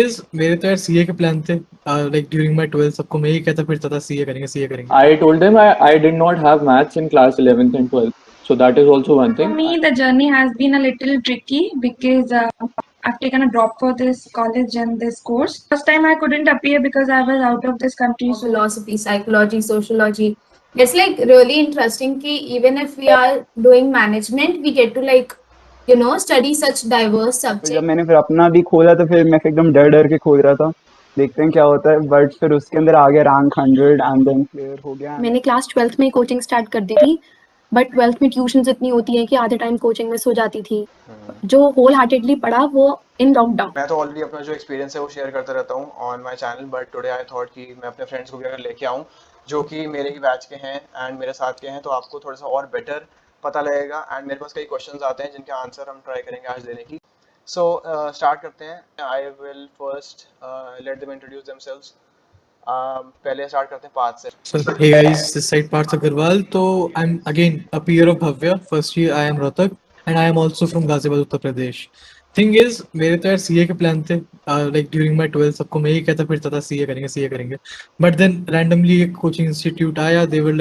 मेरे तो यार सीए के प्लान थे। लाइक ड्यूरिंग माय 12 सबको मैं ही कहता फिरता था सीए करेंगे सीए करेंगे। I told them I did not have maths in class 11th and 12th. So that is also one For thing. me, the journey has been a little tricky because I've taken a drop for this college and this course. First time I couldn't appear because I was out of this country. So philosophy, psychology, sociology. It's like really interesting कि even if we are doing management, we get to like study such diverse फिर जब subjects. मैंने फिर अपना भी खोला तो फिर मैं फिर एकदम डर डर के खोल रहा था, देखते हैं क्या होता है। बट फिर उसके अंदर आ गया रैंक 100 एंड देन क्लियर हो गया। मैंने क्लास 12th में कोचिंग स्टार्ट कर दी थी, बट 12th में ट्यूशंस इतनी होती हैं कि आधे टाइम कोचिंग मिस हो जाती थी। जो होल हार्टेडली पढ़ा वो इन लॉकडाउन। मैं तो ऑलरेडी अपना जो एक्सपीरियंस है वो शेयर करता रहता हूँ on my channel, but today I thought कि मैं अपने फ्रेंड्स को भी अगर लेके आऊँ जो कि मेरे ही बैच के हैं एंड मेरे साथ के हैं, तो आपको थोड़ा सा और बेटर पता लगेगा। एंड मेरे पास कई क्वेश्चंस आते हैं जिनके आंसर हम ट्राई करेंगे आज देने की। सो स्टार्ट करते हैं। I will first let them introduce themselves. पहले स्टार्ट करते हैं पार्थ से। So hey guys, this side Parth Agarwal. So I'm again a peer of Bhavya. First year I am Rohtak and I am also from Ghaziabad, Uttar Pradesh. Thing is, मेरे तो यार CA के plan थे। Like during my 12 सबको मैं ही कहता फिरता था सीए करेंगे। बट देन रैंडमली एक कोचिंग इंस्टीट्यूट आया। दे वर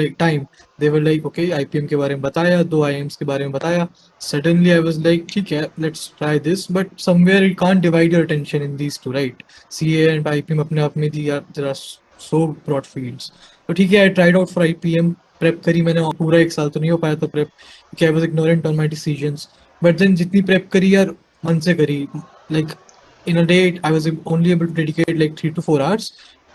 लाइक ओके आईपीएम के बारे में बताया, 2 आईएम्स के बारे में बताया। सडनली आई वाज लाइक ठीक है let's try this, but somewhere you can't divide your attention in these two, right? CA and IPM अपने आप में दी यार there are so broad fields. तो ठीक है I tried out for IPM, prep करी मैंने। पूरा 1 साल तो नहीं हो पाया था प्रेप क्योंकि I was ignorant on my decisions. But then जितनी प्रेप करी यार मन से करी। Like in a day I was only able to dedicate like 3 to 4 hours,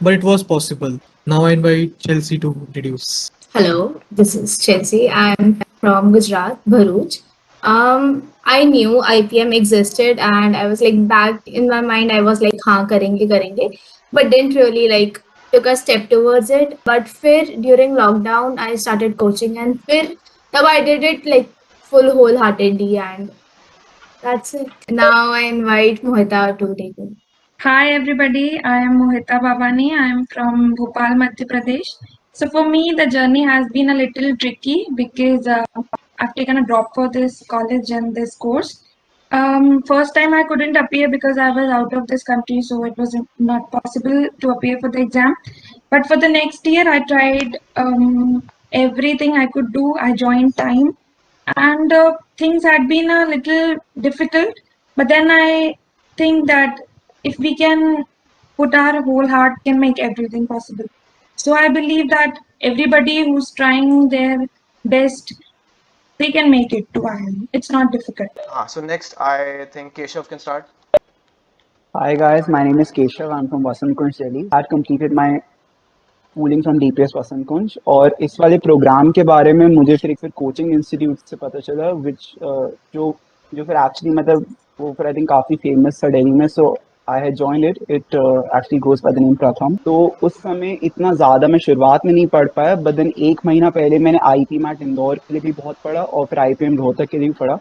but it was possible. Now I invite Chelsea to introduce. Hello, this is Chelsea. I'm from Gujarat, Bharuch. I knew IPM existed, and I was like back in my mind. I was like, हाँ करेंगे, but didn't really like took a step towards it. But फिर during lockdown, I started coaching, and फिर तब I did it like full wholeheartedly, and that's it. Now I invite Mohita to take it. Hi everybody, I am Mohita Babani. I am from Bhopal, Madhya Pradesh. So for me, the journey has been a little tricky because I've taken a drop for this college and this course. First time I couldn't appear because I was out of this country, so it was not possible to appear for the exam. But for the next year, I tried everything I could do. I joined time, and things had been a little difficult. But then I think that if we can put our whole heart, can make everything possible. So I believe that everybody who's trying their best, they can make it to IIM. It's not difficult. So next I think Keshav can start. Hi guys, my name is Keshav. I'm from Vasant Kunj, Delhi. I had completed my schooling from DPS Vasant Kunj, और इस वाले programme के बारे में मुझे फिर coaching institute से पता चला विच जो जो फिर एक्चुअली मतलब वो फिर आई थिंक काफ़ी फेमस था दिल्ली में। So I had joined it actually goes by the name Pratham. तो उस समय इतना ज़्यादा मैं शुरुआत में नहीं पढ़ पाया, बट देन 1 महीना पहले मैंने आईपी मैट इंदौर के लिए भी बहुत पढ़ा और फिर आईपीएम रोहतक के लिए भी पढ़ा।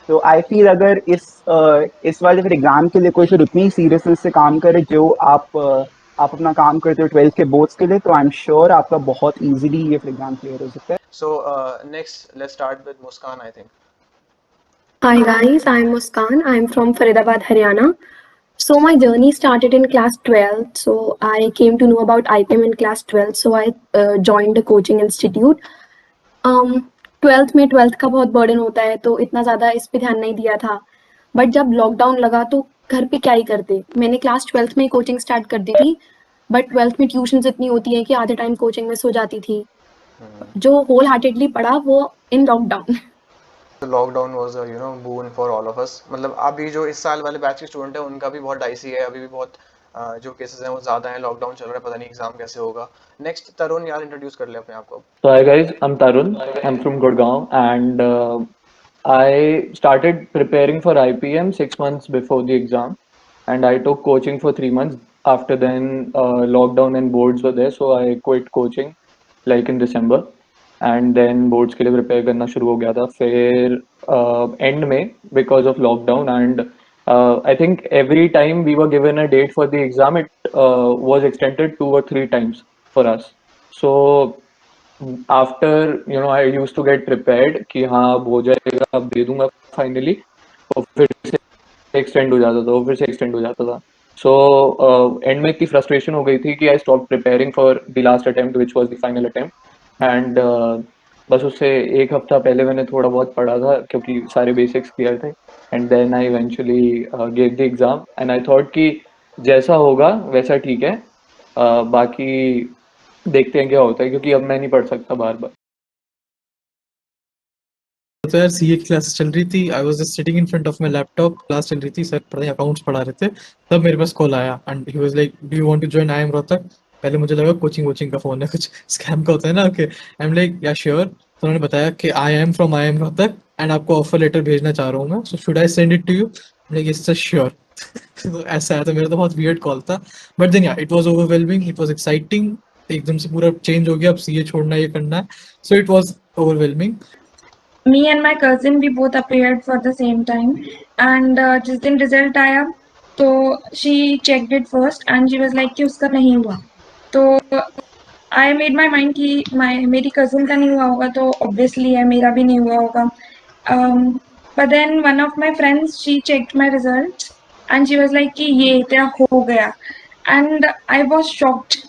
तो आई फील अगर इस वाले फिर एग्जाम के लिए कोई फिर उतनी सीरियसनेस से काम करे जो आप अपना काम करते हो 12th के बोर्ड्स के लिए, तो आई एम श्योर आपका बहुत इजीली ये फिर एग्जाम क्लियर हो सकता है। So next let's start with Muskan, I think. Hi guys, I'm Muskan. I'm from Faridabad, Haryana. So my journey started in class 12. So I came to know about IPM in class 12. So I joined a coaching institute. 12th में 12th का बहुत burden होता है तो इतना ज़्यादा इस पे ध्यान नहीं दिया था। बट जब लॉकडाउन लगा तो घर पे क्या ही करते। मैंने क्लास 12th में कोचिंग स्टार्ट कर दी थी, बट 12th में ट्यूशंस इतनी होती हैं कि आधे टाइम कोचिंग मिस हो जाती थी। जो होल हार्टेडली पढ़ा वो in lockdown. So lockdown was a boon for all of us. मतलब अभी जो इस साल वाले बैच के स्टूडेंट हैं उनका भी बहुत डाइसी है, अभी भी बहुत जो केसेस हैं वो ज़्यादा हैं, लॉकडाउन चल रहा है, पता नहीं एग्जाम कैसे होगा। नेक्स्ट तरुण यार इंट्रोड्यूस कर ले अपने आप को। So hi guys, I'm Tarun. I'm from Gurgaon, and I started preparing for IPM 6 months before the exam, and I took coaching for 3 months. After then, lockdown and boards were there, so I quit coaching like in December, and then boards के लिए prepare करना शुरू हो गया था। फिर end में because of lockdown and I think every time we were given a date for the exam, it was extended 2 or 3 times for us. So after I used to get prepared कि हाँ अब हो जाएगा, अब दे दूंगा finally, और फिर से extend हो जाता था, सो एंड में इतनी फ्रस्ट्रेशन हो गई थी कि I stop preparing for the last attempt which was the final attempt and बस उससे एक हफ्ता पहले मैंने थोड़ा बहुत पढ़ा था क्योंकि सारे बेसिक्स क्लियर थे and then I eventually gave the exam and I thought कि जैसा होगा वैसा ठीक है, बाकी देखते हैं क्या होता है क्योंकि अब मैं नहीं पढ़ सकता बार बार। तो यार सीए की क्लासेस चल रही थी, आई was just sitting in front of my laptop, class चल रही थी, सर पढ़े अकाउंट्स पढ़ा रहे थे, तब मेरे पास कॉल आया and he was like do you want to join IIM Rohtak. पहले मुझे लगा कोचिंग का फोन है, कुछ स्कैम का होता है ना, कि I'm like yeah sure. तो उन्होंने बताया कि I'm from IIM Rohtak and आपको ऑफर लेटर भेजना चाह रहा हूँ मैं, so should I send it to you, like yes sir sure. तो ऐसा आया था, मेरा तो बहुत वियर्ड कॉल था, but then yeah it was overwhelming, it was exciting, एकदम से पूरा चेंज हो गया, अब सीए छोड़ना ये करना है, so it was overwhelming. Me and my cousin we both appeared for the same time, and जिस दिन रिजल्ट आया तो she checked it first and she was like कि उसका नहीं हुआ, तो I made my mind कि मेरी cousin का नहीं हुआ होगा तो obviously है मेरा भी नहीं हुआ होगा, but then one of my friends she checked my results and she was like कि ये तेरा हो गया, and I was shocked,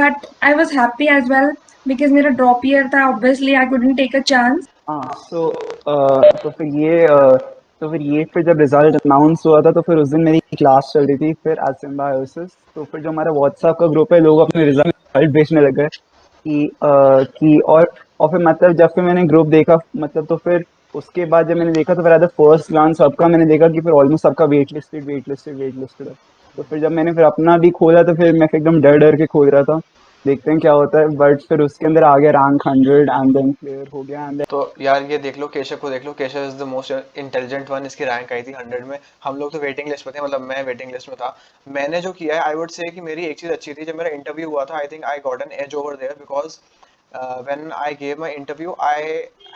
but I was happy as well because मेरा drop year था, obviously I couldn't take a chance. हाँ तो फिर ये फिर जब रिजल्ट अनाउंस हुआ था तो फिर उस दिन मेरी क्लास चल रही थी फिर एज सिम्बायोसिस, तो फिर जो हमारा व्हाट्सएप का ग्रुप है लोग अपने रिजल्ट भेजने लगे कि और फिर मतलब जब फिर मैंने ग्रुप देखा मतलब तो फिर उसके बाद जब मैंने देखा तो फिर एज द फर्स्ट ग्लांस सबका मैंने देखा कि फिर ऑलमोस्ट सबका वेट लिस्टेड है। तो फिर जब मैंने फिर अपना भी खोला तो फिर मैं एकदम डर के खोल रहा था, देखते हैं क्या होता है, बट फिर उसके अंदर आ गया रैंक 100 एंड देन क्लियर हो गया एंड तो यार ये देख लो, केशव को देख लो, Keshav is the most intelligent one, इसकी रैंक आई थी 100 में, हम लोग तो वेटिंग लिस्ट में थे, मतलब मैं वेटिंग लिस्ट में था। मैंने जो किया है आई वुड से कि मेरी एक चीज़ अच्छी थी, जब मेरा इंटरव्यू हुआ था I think I got an edge over there because when I gave my interview I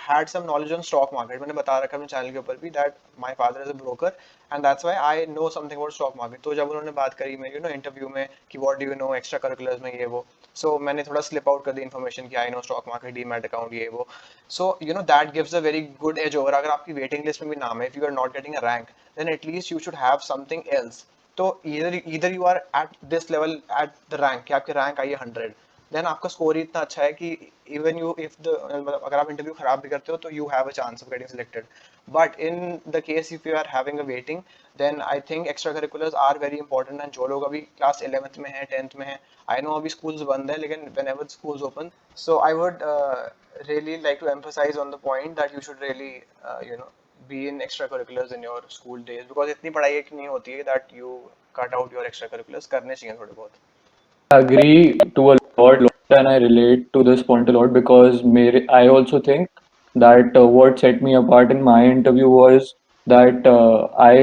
had some knowledge on stock market, मैंने बता रखा अपने चैनल के ऊपर भी that my father is a broker and that's why I know something about stock market। तो जब उन्होंने बात करी मेरी इंटरव्यू में कि what do you know extra curriculars में ये वो, so मैंने थोड़ा slip out कर दी information कि I know stock market, demat account ये वो, so that gives a very good edge over। अगर आपकी वेटिंग लिस्ट में भी नाम है, if you are not getting a rank then at least you should have something else। तो either you are at this level at the rank कि आपकी rank आई है 100, देन आपका स्कोर ही इतना अच्छा है कि इवन यू इफ द मतलब अगर आप इंटरव्यू खराब भी करते हो तो you have a chance of getting selected, but in the case if you are having a waiting then I think extracurriculars are very important. And जो लोग अभी क्लास 11th में हैं 10th में हैं, आई नो अभी schools बंद है लेकिन whenever schools open, so I would really like to emphasise on the point that you should really be in extracurriculars in your school days because इतनी पढ़ाई एक नहीं होती है that you cut out your extracurriculars, करने चाहिए थोड़े बहुत। Agree to a lot and I relate to this point a lot because I also think that what set me apart in my interview was that I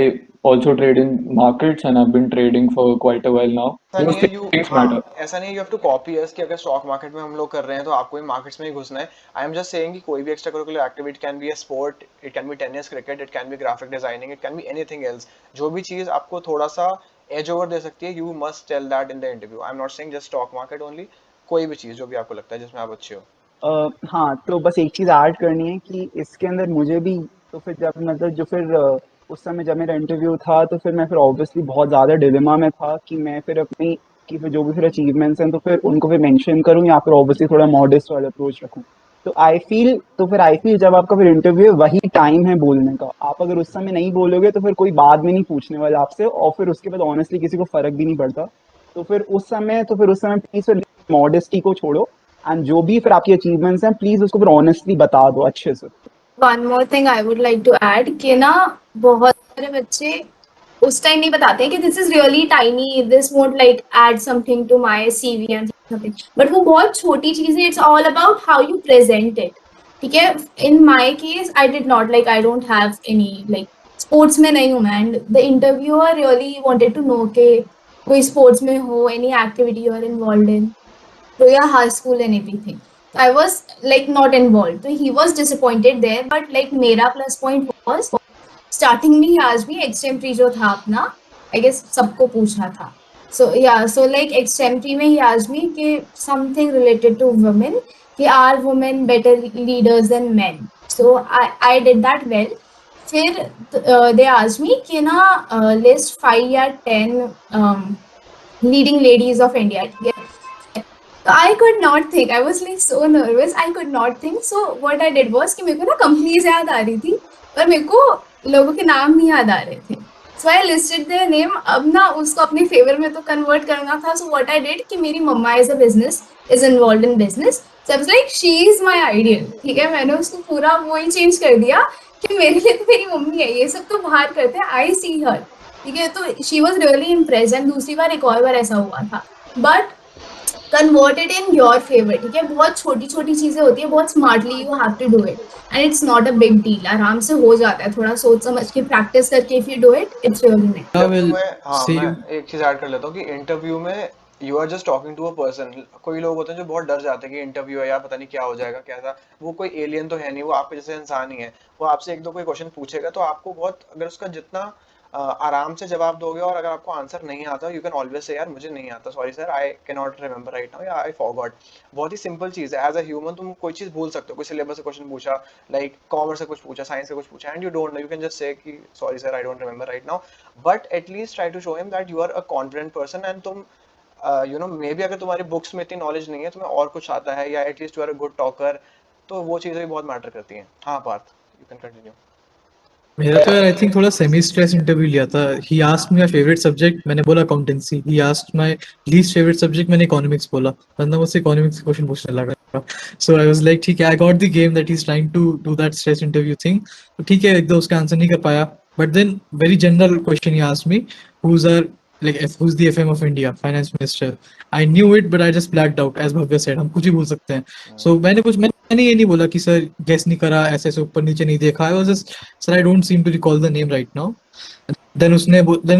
also trade in markets and I've been trading for quite a while now. ऐसा नहीं Those है you things हाँ matter. ऐसा नहीं है you have to copy अस कि अगर stock market में हम लोग कर रहे हैं तो आपको भी मार्केट्स में ही घुसना है। आई एम जस्ट सेइंग कि कोई भी extra curricular activity, can be a sport, it can be tennis, cricket, it can be graphic designing, it can be anything else, जो भी चीज आपको थोड़ा सा एज ओवर दे सकती है you must tell that in the interview. I'm not saying just stock market only, कोई भी चीज जो भी आपको लगता है जिसमें आप अच्छे हो। हाँ तो बस एक चीज़ ऐड करनी है कि इसके अंदर मुझे भी तो फिर जब मतलब जो फिर उस समय जब मेरा इंटरव्यू था तो फिर मैं फिर ऑब्वियसली बहुत ज़्यादा डिलेमा में था कि मैं फिर अपनी कि फिर जो भी फिर अचीवमेंट्स हैं तो फिर उनको फिर मेंशन करूँ या फिर ऑब्वियसली थोड़ा मॉडेस्ट वाला अप्रोच रखूँ। तो आई फील जब आपका फिर इंटरव्यू है वही टाइम है बोलने का, आप अगर उस समय नहीं बोलोगे तो फिर कोई बाद में नहीं पूछने वाला आपसे और फिर उसके बाद ऑनेस्टली किसी को फर्क भी नहीं पड़ता। तो फिर उस समय प्लीज फिर मॉडेस्टी को छोड़ो एंड जो भी फिर आपकी अचीवमेंट्स हैं प्लीज उसको फिर ऑनेस्टली बता दो अच्छे से। One more thing I would like to add कि ना बहुत सारे बच्चे उस टाइम नहीं बताते हैं कि this is really tiny, this won't like add something to my CV and something, but वो बहुत छोटी चीज है, it's all about how you present it. ठीक है, in my case I did not like I don't have any like sports में नहीं हूँ मैं, and the interviewer really wanted to know के कोई स्पोर्ट्स में हो, any activity you are involved in, so yeah, high school and everything. I was like not involved. So he was disappointed there. But like मेरा plus point was starting में ही आज भी extempore जो था अपना, I guess सबको पूछना था. So yeah, so like extempore में ही आज भी कि something related to women, कि are women better leaders than men? So I did that well. फिर दे आस्क्ड मी कि ना लिस्ट 5 या 10 leading ladies of India. So I could not think. I was like so nervous. I could not think. So what I did was कि मेरे को ना companies याद आ रही थी पर मेरे को लोगों के नाम नहीं याद आ रहे थे. So I listed their name. अब ना उसको अपने फेवर में तो कन्वर्ट करना था. So what I did कि मेरी मम्मा is involved in business. So I was like she is my ideal. ठीक है, मैंने उसको पूरा वही चेंज कर दिया कि मेरे लिए तो मेरी मम्मी है, ये सब तो बाहर करते हैं. I see her. ठीक है, तो she was really impressed. And दूसरी बार एक और बार ऐसा हुआ था. But converted in your favor. ठीक है, बहुत छोटी छोटी चीजें होती है, बहुत smartly you have to do it and it's not a big deal. आराम से हो जाता है, थोड़ा सोच समझ के प्रैक्टिस करके if you do it it's really nice. I interview will में हाँ say मैं एक चीज ऐड कर लेता हूँ कि इंटरव्यू में you are just talking to a person. कोई लोग होते हैं जो बहुत डर जाते हैं कि इंटरव्यू है यार पता नहीं क्या हो जाएगा कैसा. वो कोई एलियन तो है नहीं, वो आपके जैसे इंसान ही है. वो आपसे एक दो कोई क्वेश्चन पूछेगा तो आपको बहुत, अगर उसका जितना आराम से जवाब दोगे और अगर आपको आंसर नहीं आता यू कैन ऑलवेज से यार मुझे नहीं आता, sorry sir I can not remember right now या आई फॉरगॉट. बहुत ही सिंपल चीज है. एज अ ह्यूमन तुम कोई चीज भूल सकते हो. कोई सिलेबस से क्वेश्चन पूछा, लाइक कॉमर्स से कुछ पूछा, साइंस से कुछ पूछा and you don't know, you can just say कि sorry sir I don't remember right now. But at least try to show him that you are a confident person and तुम you know maybe अगर तुम्हारी books में इतनी knowledge नहीं है, तुम्हें और कुछ आता है या at least you are a good talker, तो वो चीज़ें भी बहुत मैटर करती हैं. हाँ पार्थ, यू कैन कंटिन्यू. मेरा तो यार आई थिंक थोड़ा सेमी स्ट्रेस इंटरव्यू लिया था. He asked my favourite subject, मैंने बोला accountancy. He asked my least favourite subject, मैंने इकोनॉमिक्स बोला. बंदा मुझसे इकोनॉमिक्स क्वेश्चन पूछने लगा. सो आई वाज लाइक ठीक है, I got the game that he is trying to do that stress interview thing. तो ठीक है, एक दो उसका आंसर नहीं कर पाया. But then very general question he asked me, who's our who's the FM of India, finance minister. I knew it but I just blacked out, as Bhavya said. हम कुछ ही बोल सकते हैं. So मैंने ये नहीं बोला कि सर गेस नहीं करा, ऐसे ऐसे ऊपर नीचे नहीं देखा. I was just sir I don't seem to recall the name right now. Then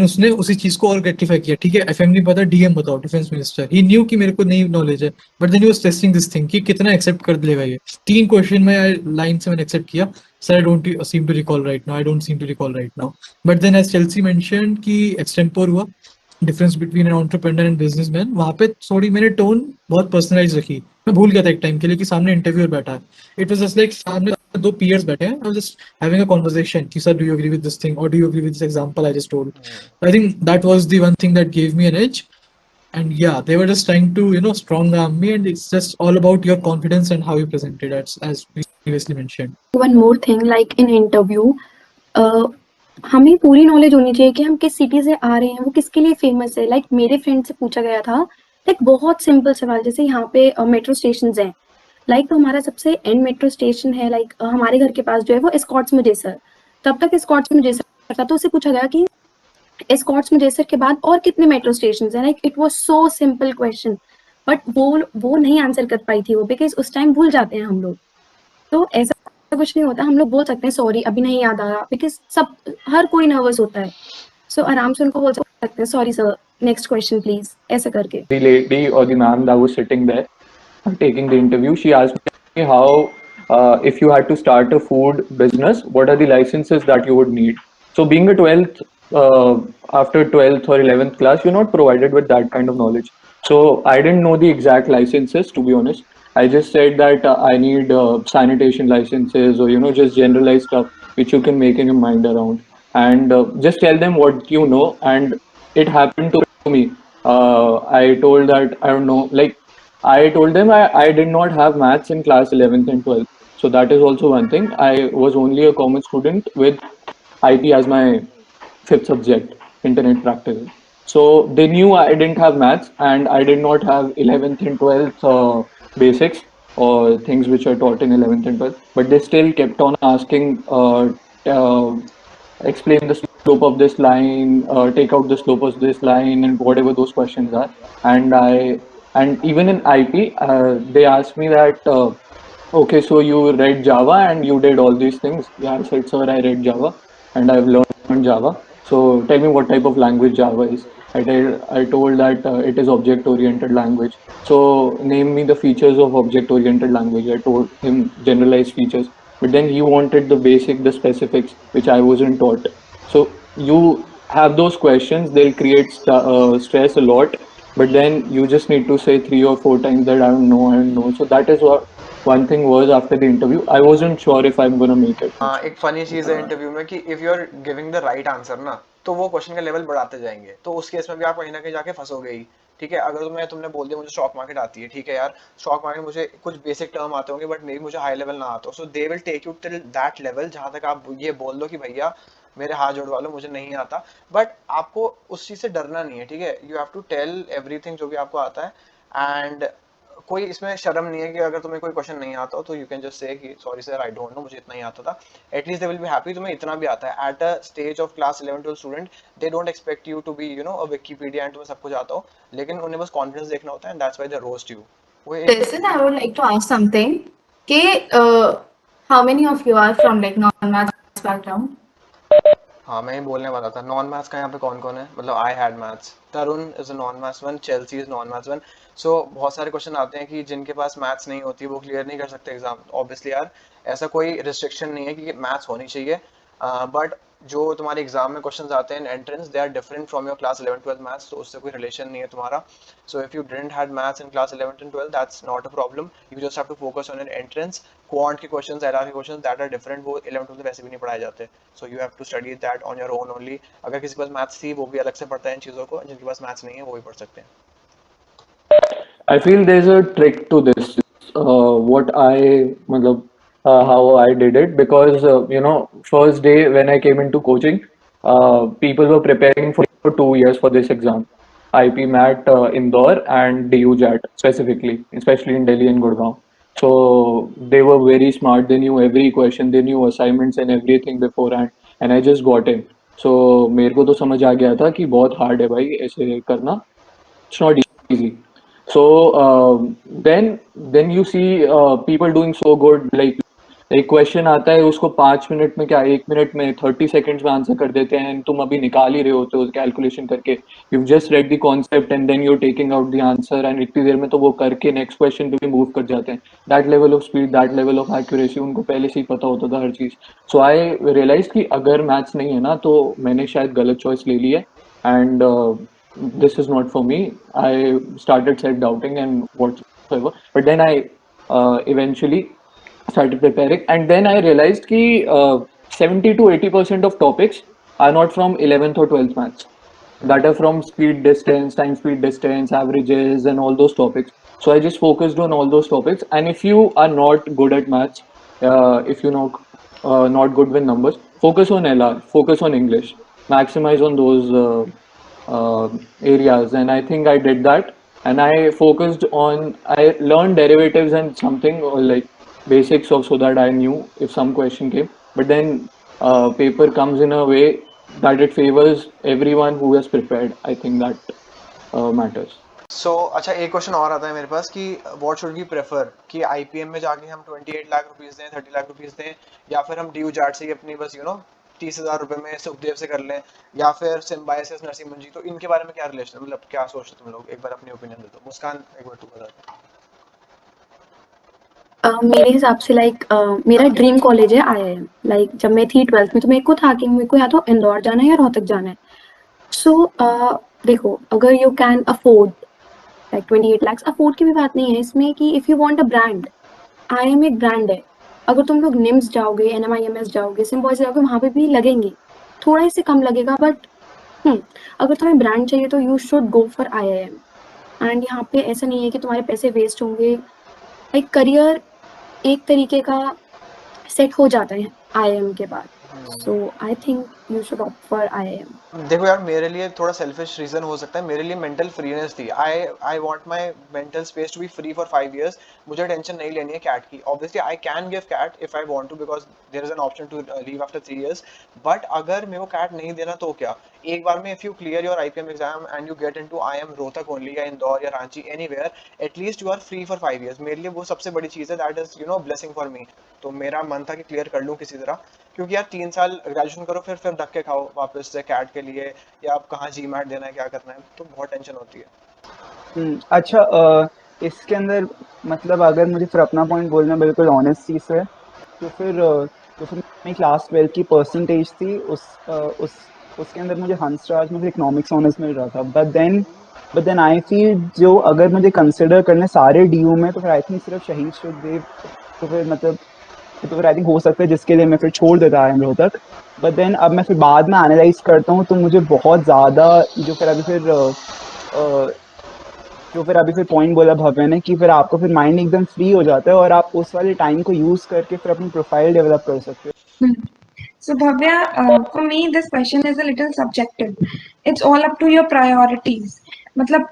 उसने उसी चीज को और रेक्टिफाई किया. ठीक है, एफएम नहीं पता, डीएम बताओ, डिफेंस मिनिस्टर. ही न्यू कि मेरे को नहीं नॉलेज है. But then he was testing this thing कि कितना एक्सेप्ट कर लेगा ये. 3 क्वेश्चन में लाइन से मैंने एक्सेप्ट किया. Sir I don't seem to recall right now, I don't seem to recall right now. But then as Chelsea mentioned कि एक्सटेम्पोर हुआ, difference between an entrepreneur and businessman. वहां पे थोड़ी मैंने टोन बहुत पर्सनलाइज रखी. मैं भूल गया था एक टाइम के लिए कि सामने इंटरव्यूअर बैठा है. इट वाज जस्ट लाइक सामने दो पीयर्स बैठे हैं. I was just having a conversation कि sir do you agree with this thing और do you agree with this example I just told. I think that was the one thing that gave me an edge. And yeah, they were just trying to strong arm me, and it's just all about your confidence and how you present it, as previously mentioned. One more thing, like in interview, हमें पूरी knowledge होनी चाहिए कि हम किस city से आ रहे हैं, वो किसके लिए फेमस है. लाइक मेरे फ्रेंड से पूछा गया था लाइक बहुत सिंपल सवाल, जैसे यहाँ पे मेट्रो स्टेशन हैं. लाइक तो हमारा सबसे एंड मेट्रो स्टेशन है लाइक हमारे घर के पास जो है वो एस्कॉर्ट्स मुजेसर. तब तक एस्कॉर्ट्स मुजेसर था, तो उससे पूछा गया कि एस्कॉर्ट्स मुजेसर के बाद और कितने मेट्रो स्टेशन हैं. Like it was so simple question, but वो नहीं आंसर कर पाई थी वो, बिकॉज उस टाइम भूल जाते हैं हम लोग. तो ऐसा कुछ नहीं होता, हम लोग बोल सकते हैं सॉरी अभी नहीं याद आ रहा, बिकॉज हर कोई नर्वस होता है. सो आराम से उनको बोल सकते हैं sorry sir next question please, ऐसा करके. The lady or the ma'am that was sitting there taking the interview, she asked me how if you had to start a food business, what are the licenses that you would need. So being a 12th after 12th or 11th class, you're not provided with that kind of knowledge. So I didn't know the exact licenses, to be honest. I just said that I need sanitation licenses or just generalized stuff which you can make in your mind around, and just tell them what you know. And it happened to me. I told that I don't know, like I told them I did not have maths in class 11th and 12th. So that is also one thing. I was only a common student with IP as my 5th subject, internet practical. So they knew I didn't have maths and I did not have 11th and 12th basics or things which are taught in 11th and 12th, but they still kept on asking, explain the slope of this line, take out the slope of this line, and whatever those questions are. And even in IP, they asked me that, okay, so you read Java and you did all these things. Yeah, I said, sir, I read Java and I've learned Java. So tell me what type of language Java is. I told that it is object-oriented language. So name me the features of object-oriented language. I told him generalized features. But then he wanted the basic, the specifics, which I wasn't taught. So you have those questions, they'll create stress a lot. But then you just need to say 3 or 4 times that I don't know. So that is one thing was after the interview, I wasn't sure if I'm gonna make it. हाँ, एक funny चीज है interview में कि if you are giving the right answer ना, तो वो question का लेवल बढ़ाते जाएंगे, तो उस केस में भी आप कहीं ना कहीं जाके फंसोगे ही। ठीक है, अगर तुमने बोल दिया मुझे स्टॉक मार्केट आती है, ठीक है यार, स्टॉक मार्केट मुझे कुछ बेसिक टर्म आते होंगे बट मे बी मुझे हाई लेवल ना आता हो, so they will take you till that level जहां तक आप ये बोल दो कि भैया मेरे हाथ जोड़वा लो, मुझे नहीं आता। बट आपको उस चीज से डरना नहीं है, ठीक है, you have to tell everything जो भी आपको आता है। एंड कोई इसमें शर्म नहीं है कि अगर तुम्हें कोई क्वेश्चन नहीं आता हो तो यू कैन जस्ट से कि sorry sir I don't know, मुझे इतना ही आता था। At least they will be happy तुम्हें इतना भी आता है। At a stage of class 11-12 student they don't expect you to be a Wikipedia and तुम्हें सब कुछ आता हो, लेकिन उन्हें बस कॉन्फिडेंस देखना होता है and that's why they roast you. Listen, I would like to ask something. Okay, how many of you are from like non-maths background? हाँ, मैं ही बोलने वाला था। नॉन मैथ्स का यहाँ पे कौन कौन है? मतलब I had maths, Tarun is a non maths one, Chelsea is non maths one. So बहुत सारे क्वेश्चन आते हैं कि जिनके पास मैथ्स नहीं होती वो क्लियर नहीं कर सकते एग्जाम। ऑब्वियसली यार ऐसा कोई रिस्ट्रिक्शन नहीं है कि मैथ्स होनी चाहिए, बट जो तुम्हारे एग्जाम में क्वेश्चंस आते हैं entrance, they are different from your class 11-12 maths, तो उससे कोई रिलेशन नहीं है तुम्हारा। So if you didn't had maths in class 11 and 12 that's not a problem, you just have to focus on your entrance. Quant के questions, LR के questions that are different, वो 11-12 में वैसे भी नहीं पढ़ाए जाते, so you have to study that on your own only. अगर किसी के पास मैथ्स थी वो भी अलग से पढ़ता है इन चीज़ों को, जिनके पास मैथ्स नहीं है वो भी पढ़ सकते हैं। I feel there's a trick to this. What I, matlab, how I did it, because first day when I came into coaching, people were preparing for 2 years for this exam, IP MAT Indore and DU JAT specifically, especially in Delhi and Gurgaon. So they were very smart. They knew every question, they knew assignments and everything beforehand, and I just got in. So मेरे को तो समझ आ गया था कि बहुत hard है भाई ऐसे करना. It's not easy. So then you see people doing so good, like एक क्वेश्चन आता है उसको 5 मिनट में, क्या 1 मिनट में, 30 सेकेंड्स में आंसर कर देते हैं, तुम अभी निकाल ही रहे होते हो कैलकुलेशन करके, you just read the concept and then you taking out the answer, and इतनी देर में तो वो करके नेक्स्ट क्वेश्चन पे भी मूव कर जाते हैं। That level of speed, that level of accuracy उनको पहले से ही पता होता था हर चीज। सो आई रियलाइज कि अगर मैथ्स नहीं है ना तो मैंने शायद गलत चॉइस ले ली है, and this is not for me. I started self-doubting and whatsoever. But then I eventually started preparing, and then I realized कि 70 to 80% of topics are not from 11th or 12th maths. That are from speed distance, time speed distance, averages, and all those topics. So I just focused on all those topics. And if you are not good at maths, if you're not good with numbers, focus on LR, focus on English, maximize on those areas. And I think I did that, and I focused on, I learned derivatives and something or like basics of, so that I knew if some question came. But then paper comes in a way that it favors everyone who has prepared. I think that matters. सो अच्छा, एक question और आता है मेरे पास कि what should we prefer, कि IPM में जाके हम 28 लाख रुपीस दें, 30 लाख रुपीस दें, या फिर हम ड्यू जाट से ही अपनी बस 30,000 रुपए में सुखदेव से कर लें, या फिर सिम्बायोसिस नरसिंह जी। तो इनके बारे में क्या रिलेशन, मतलब क्या सोचते तुम लोग? एक बार अपनी ओपिनियन दे दो। मुस्कान, एक बार तू बता। मेरे हिसाब से मेरा ड्रीम कॉलेज है IIM। जब मैं थी 12th में तो मेरे को था कि मेरे को या तो इंदौर जाना है या रोहतक जाना है। सो देखो, अगर you can afford 28 lakhs, afford की भी बात नहीं है इसमें, कि if you want a brand, IIM एक ब्रांड है। अगर तुम लोग निम्स जाओगे, NMIMS जाओगे, सिम्बायोसिस जाओगे, वहाँ पे भी लगेंगे, थोड़ा ही से कम लगेगा, बट अगर तुम्हें ब्रांड चाहिए तो you should go for IIM। And यहाँ पे ऐसा नहीं है कि तुम्हारे पैसे वेस्ट होंगे, एक करियर एक तरीके का सेट हो जाता है IIM के बाद। So I think you should opt for IIM। देखो यार, मेरे लिए थोड़ा सेल्फिश रीजन हो सकता है, मेरे लिए मेंटल फ्रीनेस थी। I want my mental space to be free for 5 years। मुझे टेंशन नहीं लेनी है कैट की। Obviously I can give CAT if I want to, because there is an option to leave after 3 years। But अगर मेरे को cat नहीं देना तो क्या, एक बार में if you clear your IPM exam and you get into IIM Rohtak only, या इंदौर या Ranchi, anywhere, at least you are free for 5 years। मेरे लिए वो सबसे बड़ी चीज है, that is blessing for me. तो मेरा मन था कि क्लियर कर लूँ किसी तरह, क्योंकि यार 3 साल ग्रेजुएशन करो, फिर धक्के खाओ वापस से कैट के लिए, या आप कहाँ GMAT देना है, क्या करना है, तो बहुत टेंशन होती है। अच्छा, इसके अंदर मतलब अगर मुझे फिर अपना पॉइंट बोलना बिल्कुल ऑनेस्ट चीज है, तो फिर मेरी क्लास 12 की परसेंटेज थी, उसके अंदर मुझे हंसराज में इकोनॉमिक्स ऑनर्स मिल रहा था। But then but then I feel जो अगर मुझे कंसिडर करने सारे डीयू में तो फिर आई थिंक सिर्फ शहीद सुखदेव, तो फिर मतलब तो फिर आई थिंक हो सकता है जिसके लिए मैं फिर छोड़ देता IIM Rohtak. But then अब मैं फिर बाद में एनालाइज करता हूँ तो मुझे बहुत ज़्यादा जो फिर अभी फिर जो फिर अभी फिर पॉइंट बोला भव्य ने कि फिर आपको फिर माइंड एकदम फ्री हो जाता है और आप उस वाले टाइम को यूज करके फिर अपनी प्रोफाइल डेवलप कर सकते हो। So Bhavya, for me, this question is a little subjective. It's all up to your priorities. Matlab,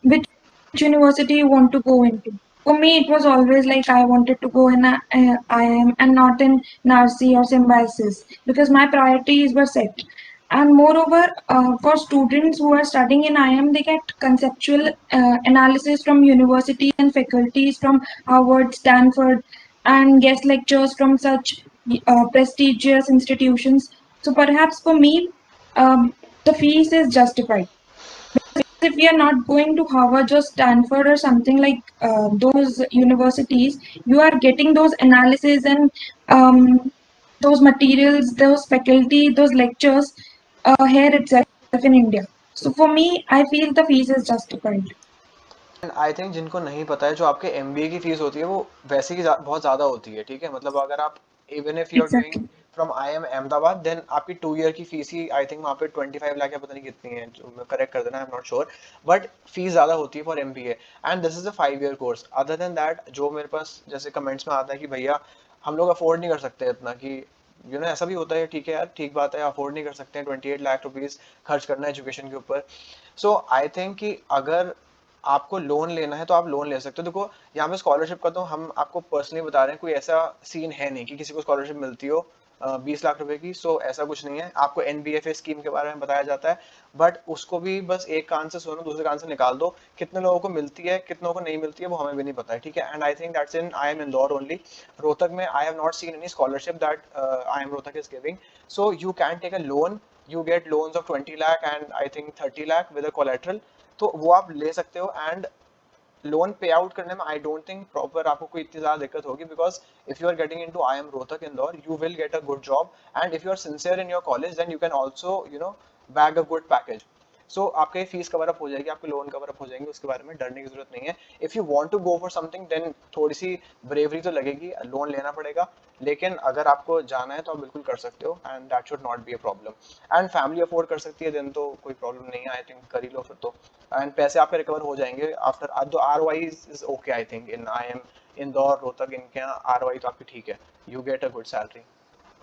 which university you want to go into. For me, it was always like I wanted to go in IIM and not in Narsi or Symbiosis because my priorities were set. And moreover, for students who are studying in IIM, they get conceptual analysis from universities and faculties from Harvard, Stanford, and guest lectures from such prestigious institutions. So perhaps for me, the fees is justified. If we are not going to Harvard or Stanford or something like those universities, you are getting those analysis and those materials, those faculty, those lectures here itself in India. So for me, I feel the fees is justified. And I think जिनको नहीं पता है, जो आपके MBA की fees होती है वो वैसे ही बहुत ज़्यादा होती है, ठीक है। मतलब अगर आप even if you are doing Exactly. From IIM Ahmedabad, then आपकी 2 ईयर की फीस ही आई थिंक वहाँ पे 25 लाख या पता नहीं कितनी है, जो करेक्ट कर देना, I am not sure, but fees ज़्यादा होती है for MBA and this is a 5 year course. Other than that, जो मेरे पास जैसे कमेंट्स में आता है कि भैया हम लोग अफोर्ड नहीं कर सकते इतना, कि ऐसा भी होता है, ठीक है यार, ठीक बात है, अफोर्ड नहीं कर सकते हैं 28 लाख रुपीज़ खर्च करना एजुकेशन के ऊपर। सो आई थिंक कि अगर आपको लोन लेना है तो आप लोन ले सकते हो। देखो यहाँ पे स्कॉलरशिप का तो हम आपको पर्सनली बता रहे हैं, कोई ऐसा सीन है नहीं कि किसी को स्कॉलरशिप मिलती हो 20 लाख रुपए की। सो ऐसा कुछ नहीं है। आपको NBFA स्कीम के बारे में बताया जाता है, बट उसको भी बस एक कान से सुनो दूसरे कान से निकाल दो। कितने लोगों को मिलती है, कितनों को नहीं मिलती है, वो हमें भी नहीं पता है, ठीक है। And I think that's in IIM Indore only. Rohtak में I have not seen any scholarship that IIM Rohtak is giving. So you can take a loan, you get loans of 20 lakh and I think 30 lakh with a collateral, तो वो आप ले सकते हो। And loan पे out करने में आई डोंट थिंक प्रॉपर आपको कोई इतनी ज्यादा दिक्कत होगी, because if you are getting into IIM Rohtak Indore, you will get a good job and if you are sincere in your college, then you can also bag a good package. So आपके fees cover up हो जाएगी, आपके loan cover up हो जाएंगे, उसके बारे में डरने की जरूरत नहीं है। If you want to go for something, then थोड़ी सी ब्रेवरी तो लगेगी, लोन लेना पड़ेगा, लेकिन अगर आपको जाना है तो आप बिल्कुल कर सकते हो and that should not be a problem. And family afford कर सकती है, देन तो कोई प्रॉब्लम नहीं है, आई थिंक कर ही लो फिर तो। एंड पैसे आपके रिकवर हो जाएंगे after. The ROI is okay I think in IIM Indore Rohtak, इनके यहाँ ROI तो आपकी ठीक है, you get a good salary.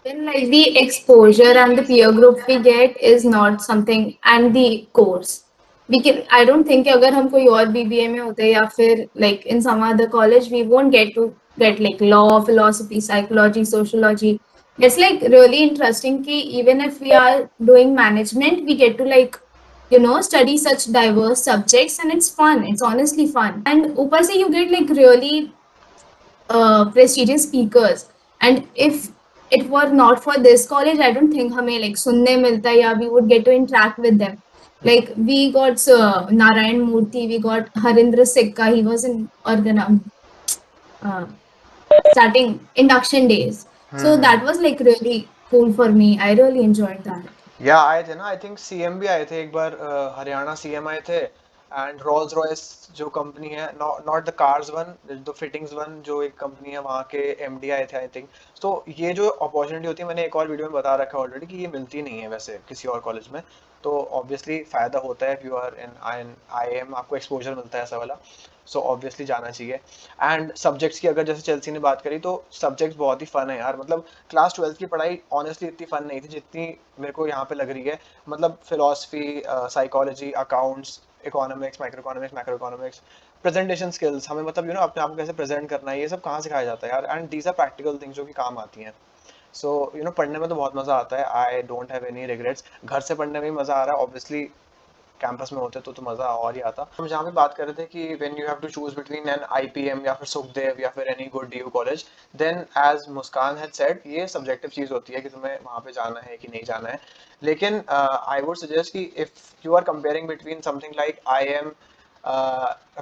Then like the exposure and the peer group we get is not something, and the course we can, I don't think कि अगर हम कोई और BBA में होते या फिर like in some other college we won't get to get like law, philosophy, psychology, sociology. It's like really interesting कि even if we are doing management we get to like study such diverse subjects and it's fun, it's honestly fun, and ऊपर से you get like really prestigious speakers, and if it were not for this college I don't think हमें like सुनने मिलता या we would get to interact with them. Like we got Narayan Murthy, we got Harindra Sikka, he was in uh, starting induction days, so that was like really cool for me, I really enjoyed that. या आए थे ना, I think CM भी आए थे एक बार, Haryana CM आए थे। एंड रोल्स रॉयस जो कंपनी है, not the cars one, the fittings one, जो एक कंपनी है वहाँ के MD आए थे आई थिंक। तो ये जो अपॉर्चुनिटी होती है, मैंने एक और वीडियो में बता रखा है ऑलरेडी कि ये मिलती नहीं है वैसे किसी और कॉलेज में। तो ऑब्वियसली फ़ायदा होता है, if you are in IIM आपको एक्सपोजर मिलता है ऐसा वाला। सो ऑब्वियसली जाना चाहिए। एंड सब्जेक्ट्स की अगर जैसे चेल्सी ने बात करी, तो सब्जेक्ट्स बहुत ही फन है यार। मतलब क्लास 12 की पढ़ाई ऑनेस्टली इतनी फन नहीं थी जितनी मेरे को यहाँ पे लग रही है। मतलब philosophy, psychology, accounts, economics, micro economics, macro economics, presentation skills, हमें मतलब अपने आप को कैसे प्रेजेंट करना है, ये सब कहाँ सिखाया जाता है यार। And these are practical things जो कि काम आती हैं। सो पढ़ने में तो बहुत मज़ा आता है, आई डोंट हैव एनी रिग्रेट्स। घर से पढ़ने में भी मज़ा आ रहा है, ऑब्वियसली कैंपस में होते तो मज़ा और ही आता। हम जहाँ पे बात कर रहे थे कि when you have to choose between an IPM या फिर सुखदेव या फिर any good DU college, then as Muskan had said, ये सब्जेक्टिव चीज़ होती है कि तुम्हें वहाँ पे जाना है कि नहीं जाना है। लेकिन आई वुड सजेस्ट कि if you are comparing between something like IIM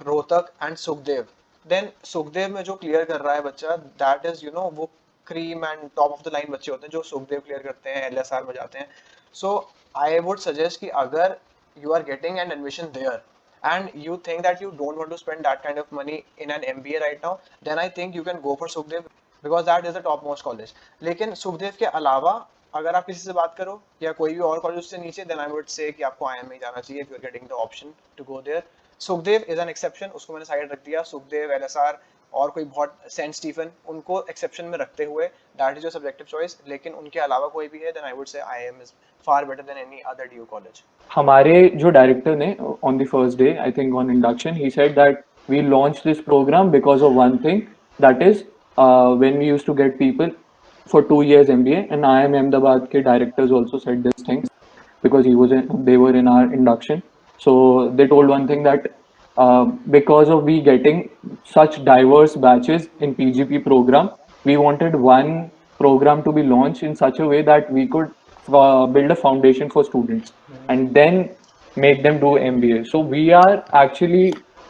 Rohtak and Sukhdev, then Sukhdev में जो क्लियर कर रहा है बच्चा, दैट इज वो cream and top of the line बच्चे होते हैं जो सुखदेव क्लियर करते हैं, LSR में जाते हैं। सो आई वुड सजेस्ट कि अगर you are getting an admission there and you think that you don't want to spend that kind of money in an MBA right now, then I think you can go for Sukhdev because that is the top most college. लेकिन सुखदेव के अलावा अगर आप किसी से बात करो या कोई भी और कॉलेज उससे नीचे, then I would say कि आपको IIM में ही जाना चाहिए if you are getting the option to go there. Sukhdev is an exception, उसको मैंने साइड रख दिया. सुखदेव, LSR और कोई बहुत सेंट स्टीफन, उनको एक्सेप्शन में रखते हुए that is your subjective choice, लेकिन उनके अलावा कोई भी है then I would say IIM is far better than any other DU college. हमारे जो डायरेक्टर ने on the first day, I think on induction, he said that we launch this programme because of one thing, that is when we used to get people for 2 years MBA, and IIM Ahmedabad ke directors also said this thing because they were in our induction. So they told one thing that because of we getting such diverse batches in PGP program, we wanted one program to be launched in such a way that we could build a foundation for students and then make them do MBA. So we are actually,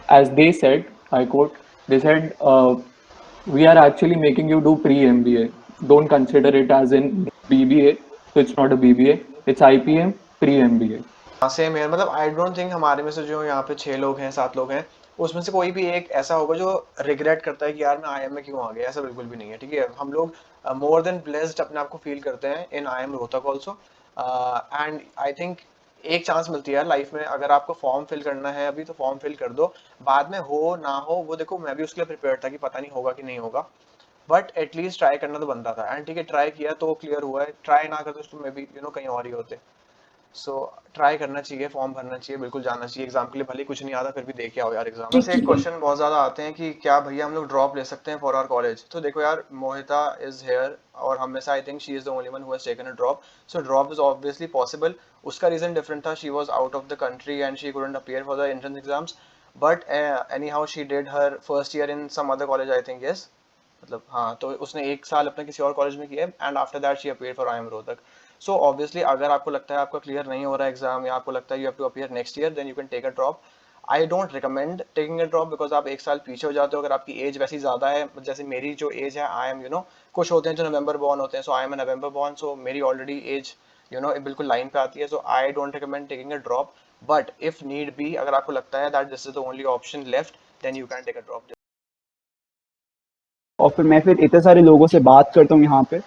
as they said, I quote, they said, we are actually making you do pre-MBA. Don't consider it as in BBA, so it's not a BBA, it's IPM pre-MBA. Same है, मतलब I don't think हमारे में से जो यहाँ पे 6 लोग हैं 7 लोग हैं उसमें से कोई भी एक ऐसा होगा जो रिग्रेट करता है कि यार मैं IIM में क्यों आ गया. ऐसा बिल्कुल भी नहीं है, ठीक है. हम लोग मोर देन ब्लेस्ड अपने आप को फील करते हैं इन IIM Rohtak also. And I think एक चांस मिलती है लाइफ में, अगर आपको फॉर्म फिल करना है अभी तो फॉर्म फिल कर दो, बाद में हो ना हो वो देखो. मैं भी उसके लिए प्रिपेयर था कि पता नहीं होगा कि नहीं होगा, बट एटलीस्ट ट्राई करना तो बनता था. एंड ठीक है, ट्राई किया तो क्लियर हुआ है, ट्राई ना करते तो मे बी कहीं और ही होते. सो ट्राई करना चाहिए, फॉर्म भरना चाहिए, बिल्कुल जाना चाहिए एग्जाम के लिए. भले कुछ नहीं आता फिर भी देख के आओ यार एग्जाम. बस एक क्वेश्चन बहुत ज्यादा आते हैं कि क्या भैया हम लोग ड्रॉप ले सकते हैं फॉर आवर कॉलेज. तो देखो यार, मोहिता इज हियर और हम में से I think she is the only one who has taken a drop. So drop is obviously possible. उसका रीजन डिफरेंट था, she was out of the country and she couldn't appear for the entrance exams, but anyhow she did her first year in some other college I think. Yes, मतलब हाँ, तो उसने 1 साल अपने किसी और college में किया and after that she appeared for IIM Rohtak. So obviously अगर आपको लगता है आपका क्लियर नहीं हो रहा है एग्जाम या आपको लगता है you have to appear next year, then you can take a drop. I don't recommend taking a drop because आप 1 साल पीछे हो जाते हो. अगर आपकी एज वैसी ज़्यादा है, जैसे मेरी जो एज है, आई एम कुछ होते हैं जो नवंबर बॉर्न होते हैं, सो आई एम नवंबर बॉर्न, सो मेरी ऑलरेडी एज बिल्कुल लाइन पे आती है. So I don't recommend taking a drop, but if need be, अगर आपको लगता है that this is the only option left, then you can take a drop. और फिर मैं फिर इतने सारे लोगों से बात करता हूँ यहाँ पे,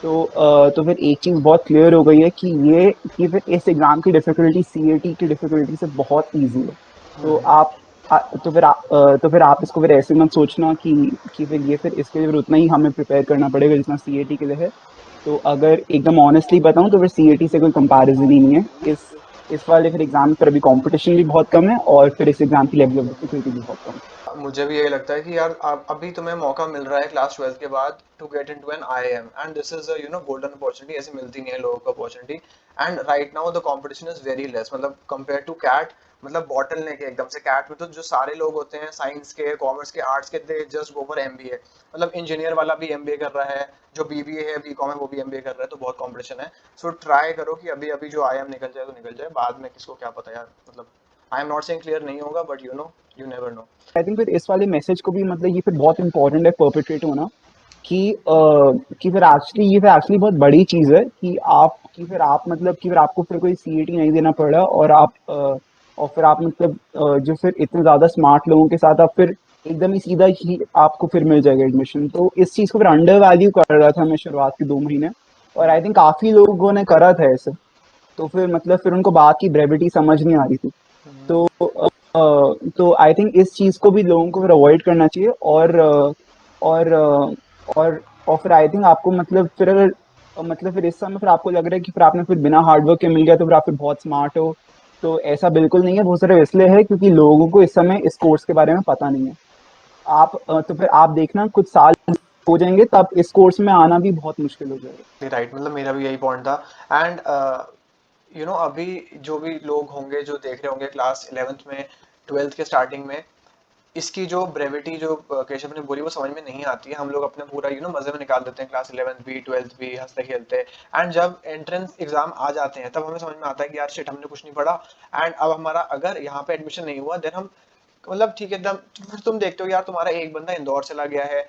तो फिर एक चीज़ बहुत क्लियर हो गई है कि फिर इस एग्ज़ाम की डिफ़िकल्टी CAT की डिफ़िकल्टी से बहुत ईजी है. तो फिर आप इसको फिर ऐसे मत सोचना कि फिर इसके लिए फिर उतना ही हमें प्रिपेयर करना पड़ेगा जितना CAT के लिए है. तो अगर एकदम ऑनेस्टली बताऊँ तो फिर CAT से कोई कंपैरिजन ही नहीं है. इस वाले फिर एग्ज़ाम पर अभी कंपटीशन भी बहुत कम है और फिर इस एग्ज़ाम की लेवल ऑफ डिफिकल्टी भी बहुत कम है. मुझे भी यही लगता है कि यार अभी तुम्हें मौका मिल रहा है क्लास 12 के बाद to get into an IIM and this is golden opportunity. ऐसे मिलती नहीं है लोगों को opportunity. And right now the competition is very less, मतलब कंपेयर टू कैट, मतलब बॉटल नेक है एकदम से. कैट में तो जो सारे लोग होते हैं साइंस के, कॉमर्स के, आर्ट्स के, they just go for MBA. मतलब इंजीनियर वाला भी MBA कर रहा है, जो BBA है, BCom है, वो भी MBA कर रहा है. तो बहुत कॉम्पिटिशन है. सो ट्राई करो कि अभी अभी जो IIM निकल जाए तो निकल जाए, बाद में किसको क्या पता यार. मतलब I am not saying clear नहीं होगा, but you never know. I think फिर इस वाले मैसेज को भी मतलब ये फिर बहुत इंपॉर्टेंट है परपेट्रेट होना कि फिर एक्चुअली बहुत बड़ी चीज़ है कि फिर आपको फिर कोई CAT नहीं देना पड़ा और फिर आप मतलब जो फिर इतने ज़्यादा स्मार्ट लोगों के साथ आप फिर एकदम ही सीधा ही आपको फिर मिल जाएगा एडमिशन. तो इस चीज़ को फिर अंडर वैल्यू कर रहा था मैं शुरुआत के 2 महीने, और आई थिंक काफ़ी लोगों ने करा था ऐसे. तो फिर उनको बात की ब्रेविटी समझ नहीं आ रही थी. तो आई थिंक इस चीज़ को भी लोगों को फिर अवॉइड करना चाहिए. और फिर आई थिंक आपको फिर इस समय फिर आपको लग रहा है कि फिर आपने फिर बिना हार्डवर्क के मिल गया तो फिर आप फिर बहुत स्मार्ट हो. तो ऐसा बिल्कुल नहीं है. बहुत सारे इसलिए है क्योंकि लोगों को इस समय इस कोर्स के बारे में पता नहीं है. तो फिर आप देखना कुछ साल हो जाएंगे तब इस कोर्स में आना भी बहुत मुश्किल हो जाएगा. राइट, मतलब मेरा भी यही पॉइंट था. एंड अभी जो भी लोग होंगे जो देख रहे होंगे क्लास 11th में, 12th के स्टार्टिंग में, इसकी जो ब्रेविटी जो केशव ने बोली वो समझ में नहीं आती है. हम लोग अपने पूरा मजे में निकाल देते हैं क्लास 11th भी 12th भी, हंसते खेलते. एंड जब एंट्रेंस एग्जाम आ जाते हैं तब हमें समझ में आता है कि यार शिट, हमने कुछ नहीं पढ़ा. एंड अब हमारा अगर यहाँ पे एडमिशन नहीं हुआ, देन हम मतलब ठीक है, फिर तुम देखते हो यार तुम्हारा एक बंदा इंदौर चला गया है,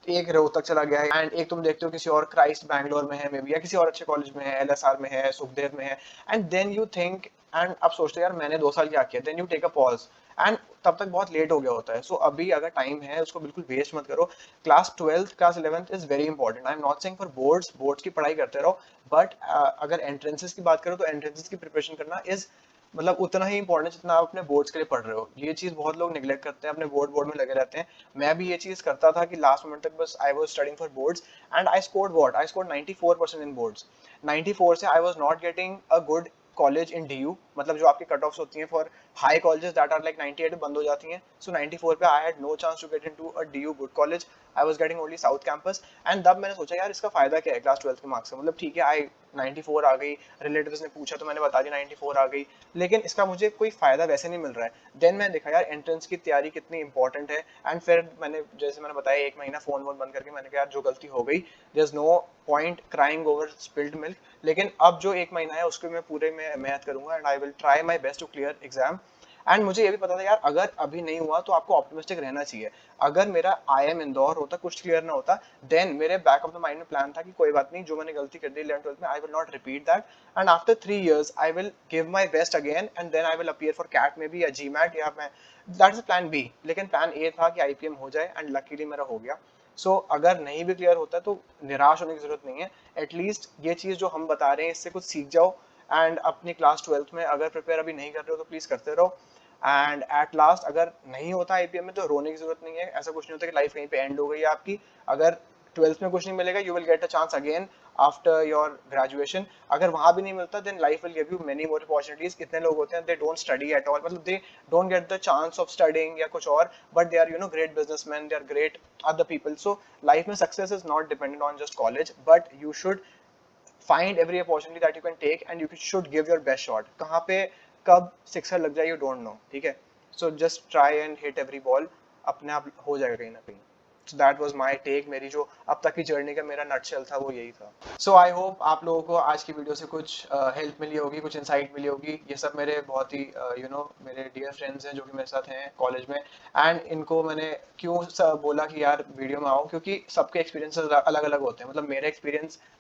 एक रोहतक चला गया है, एंड एक तुम देखते हो किसी और क्राइस्ट बैंगलोर में है मे बी, या किसी और अच्छे कॉलेज में है, LSR में है, सुखदेव में है. And then you think and अब सोचते यार मैंने 2 साल क्या किया, then you take a pause and तब तक बहुत लेट हो गया होता है. सो अभी अगर टाइम है उसको बिल्कुल वेस्ट मत करो. Class 12th class 11th is very important. I am not saying for boards की पढ़ाई करते रहो, बट अगर एंट्रेंसेस की बात करो तो एंट्रेंसेस की प्रिपरेशन करना इज मतलब उतना ही इंपॉर्टेंट जितना आप अपने बोर्ड्स के लिए पढ़ रहे हो. ये चीज बहुत लोग निगलेक्ट करते हैं, अपने बोर्ड में लगे रहते हैं. मैं भी ये चीज करता था कि लास्ट मोमेंट तक बस I was studying for boards and I scored 94% in boards. 94 से I was not getting a good college in DU, मतलब जो आपकी कट ऑफ्स होती हैं for high colleges that are like 98 बंद हो जाती हैं. सो 94 पे I had no chance to get into a DU good college. I was getting only south campus and तब मैंने सोचा यार इसका फायदा क्या है क्लास 12th के मार्क्स से. मतलब ठीक है आई 94 आ गई, रिलेटिव्स ने पूछा तो मैंने बता दिया 94 आ गई, लेकिन इसका मुझे कोई फायदा वैसे नहीं मिल रहा है. देन मैं देखा यार एंट्रेंस की तैयारी कितनी इंपॉर्टेंट है एंड फिर मैंने जैसे मैंने बताया 1 महीना फोन बंद करके मैंने कहा यार जो गलती हो गई there is no point crying over spilled milk. लेकिन अब जो 1 महीना है उसको मैं पूरे में मेहनत करूंगा and I will try my best to clear exam. And मुझे ये भी पता था यार अगर अभी नहीं हुआ तो आपको ऑप्टिमिस्टिक रहना चाहिए. अगर मेरा IIM इंदौर होता, कुछ क्लियर ना होता, देन मेरे बैक ऑफ द माइंड में प्लान था कि कोई बात नहीं, जो मैंने गलती कर दी 11th-12th में I will not repeat that and after 3 years I will give my best again and then I will appear for CAT में भी या GMAT या मैं दैट इज प्लान B. लेकिन प्लान A था कि IPM हो जाए एंड लकीली मेरा हो गया. सो अगर नहीं भी क्लियर होता तो निराश होने की जरूरत नहीं है. एटलीस्ट ये चीज़ जो हम बता रहे हैं इससे कुछ सीख जाओ एंड अपनी क्लास 12th में अगर प्रिपेयर अभी नहीं कर रहे हो तो प्लीज़ करते रहो. एंड एट लास्ट अगर नहीं होता IPM में तो रोने की जरूरत नहीं है. ऐसा कुछ नहीं होता कि लाइफ कहीं पे एंड हो गई आपकी. अगर 12th में कुछ नहीं मिलेगा you will get a chance again after your graduation. अगर वहां भी नहीं मिलता then life will give you many more opportunities. कितने लोग होते हैं they don't study at all, मतलब they don't get the chance of studying या कुछ और, but they are you know great businessman, they are great other people. So life में success is not dependent on just college, but you should find every opportunity that you can take and you should give your best shot. कहाँ पे कब sixer लग जाए you don't know, ठीक है. So just try and hit every ball, अपने आप हो जाएगा कहीं ना कहीं. So that was my take. मेरी जो अब तक की जर्नी का मेरा नटशेल था वो यही था. So I hope आप लोगों को आज की वीडियो से कुछ हेल्प मिली होगी, कुछ इंसाइट मिली होगी. ये सब मेरे बहुत ही मेरे डियर फ्रेंड्स हैं जो कि मेरे साथ हैं कॉलेज में एंड इनको मैंने क्यों बोला कि यार वीडियो में आओ, क्योंकि सबके एक्सपीरियंसेस अलग अलग होते हैं. मतलब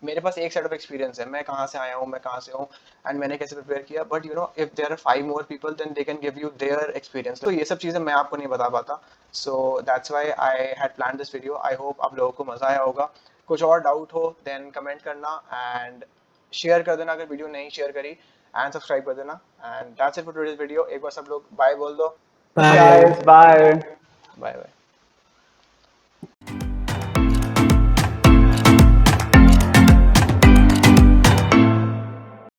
मेरे पास एक सेट ऑफ एक्सपीरियंस है, मैं कहाँ से आया हूँ, मैं कहाँ से हूँ एंड मैंने कैसे प्रिपेयर किया. But if there are 5 more people then they can give you their experience. तो ये सब चीज़ें मैं आपको नहीं बता पाता. So that's why I had planned this video. I hope आप लोगों को मजा आया होगा. कुछ और डाउट हो देन कमेंट करना एंड शेयर कर देना अगर वीडियो नहीं शेयर करी एंड सब्सक्राइब कर देना. And that's it for today's video. एक बार सब लोग बाय बोल दो. Bye. Guys, bye. Bye bye.